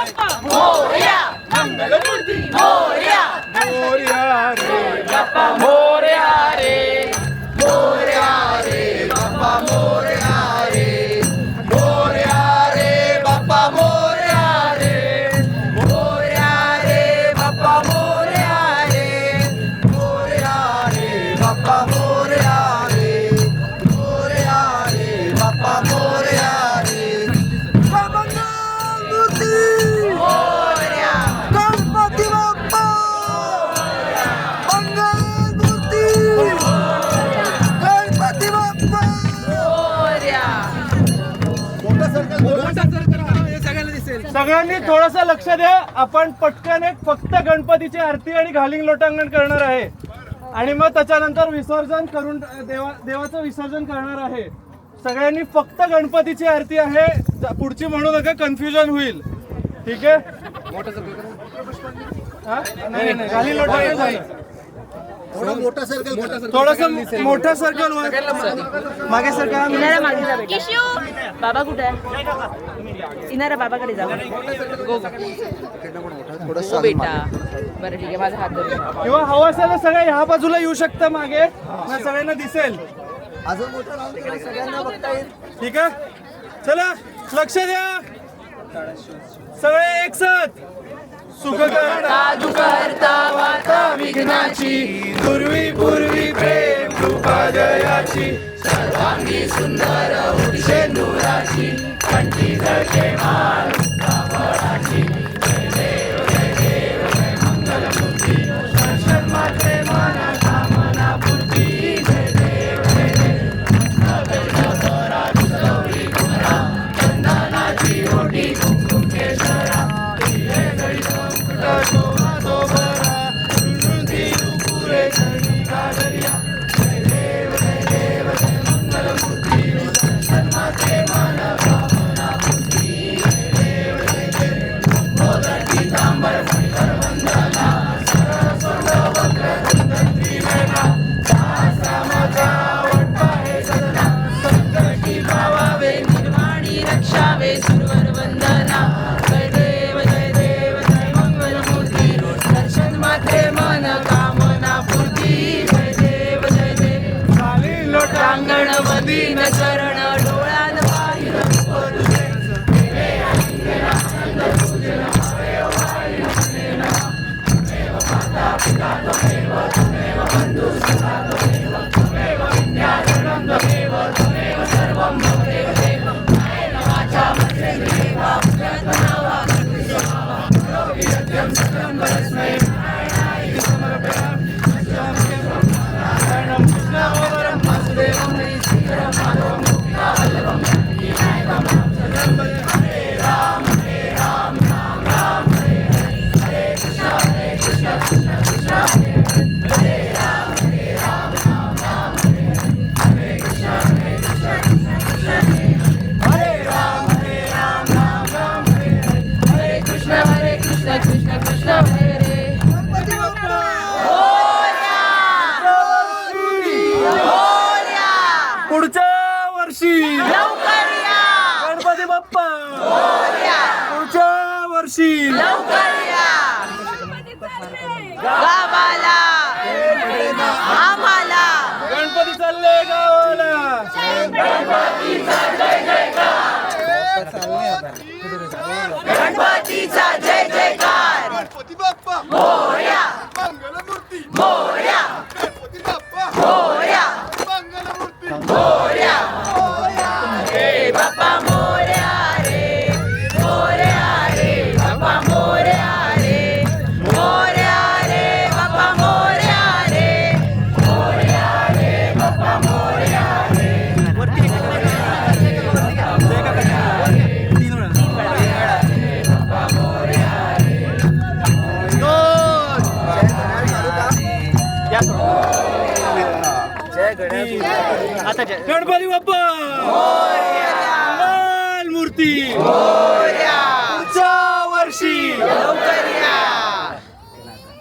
बाप्पा मोरया, मंगलमूर्ती मोरया, मोरया रे बाप्पा मोरया रे, मोरया रे बाप्पा मोरया रे, मोरया रे बाप्पा मोरया रे, मोरया रे बाप्पा मोरया रे, मोरया रे बाप्पा मोरया रे, मोरया रे बाप्पा मोरया रे. मंगलमूर्ती मोरया, गणपती बाप्पा मंगलमूर्ती गणपती बाप्पा मोरया. सगळ्यांनी थोडस लक्ष द्या. आपण पटकन एक फक्त गणपतीची आरती आणि घालिंग लोटांगण करणार आहे आणि मग त्याच्यानंतर विसर्जन करून देवाचं विसर्जन करणार आहे. सगळ्यांनी फक्त गणपतीची आरती आहे, पुढची म्हणू नका, कन्फ्युजन होईल. ठीक आहे. नाही नाही, घालिंग लोटांगण झालं. थोडस मोठं सर्कल मागे सरका. किशू बाबा कुठे आहे? इनारा बाबाकडे जाऊ. हो बेटा, बरं ठीक आहे, माझा हात धरून. किंवा हवा असेल तर सगळ्या ह्या बाजूला येऊ शकता मागे, मग सगळ्यांना दिसेल. अजून मोठं लावून केलं सगळ्यांना बघता येईल. ठीक आहे, चला लक्ष द्या सगळे एक साथ. सुख करता करता वार्ता विघ्नाची, पूर्वी पूर्वी प्रेम कृपा जयाची, सर्वांगी सुंदर उठशे नूराची, कंठी झळके माळ कापडाची. जय देव जय देव जय मंगलमूर्ती, दर्शन मात्रे मना कामना पूर्ती. जय देव जय देव नवरा दुसरी कुमरा, चंदनाची ओटी कुंकुम केशरा, निर्वाणी रक्षावे सुरवर वंदना. जय देव जय देव जय मंगलमूर्ती, दर्शन मात्रे मन कामना पूर्ती. जय देव जय देव लोटांगण मदीन चरण, डोळ्यात पाहिलं तुझे. माता पिता त्वमेव, त्वमेव बंधु सखा त्वमेव, त्वमेव विद्याधरं त्वमेव, त्वमेव सर्वं ममदेव देव. वाचा मध्ये देवा प्रज्ञावा कृष्णावा, विद्यं सकलं परस्मै नारायणाय समर्पयामि. नारायणं कृष्णं वासुदेवं श्रीधरं माधवं मुक्तावल्लभं विनायकं सर्वं हरे राम राम राम हरे हरे, हरे कृष्ण कृष्ण कृष्ण हरे हरे, हरे राम राम हरे हरे, हरे कृष्ण कृष्ण कृष्ण हरे हरे, राम राम हरे हरे, हरे कृष्ण कृष्ण कृष्ण हरे हरे. गणपती बाप्पा पुढच्या वर्षी लवकर या, गणपती बाप्पा पुढच्या वर्षी लवकर या. गावाला आम्हाला गणपती चालले गावाला. गणपतीचा जय जयकार. गणपती बाप्पा मोरया, मंगलमूर्ती मोरया, गणपती बाप्पा मोरया, मंगलमूर्ती मोरया. रे बाप्पा मोरया रे, मोरया रे बाप्पा मोरया रे, मोरया रे बाप्पा मोरया रे, मोरया रे बाप्पा मोरया रे. गणपती बाप्पा मूर्ती पुढच्या वर्षी लवकर या.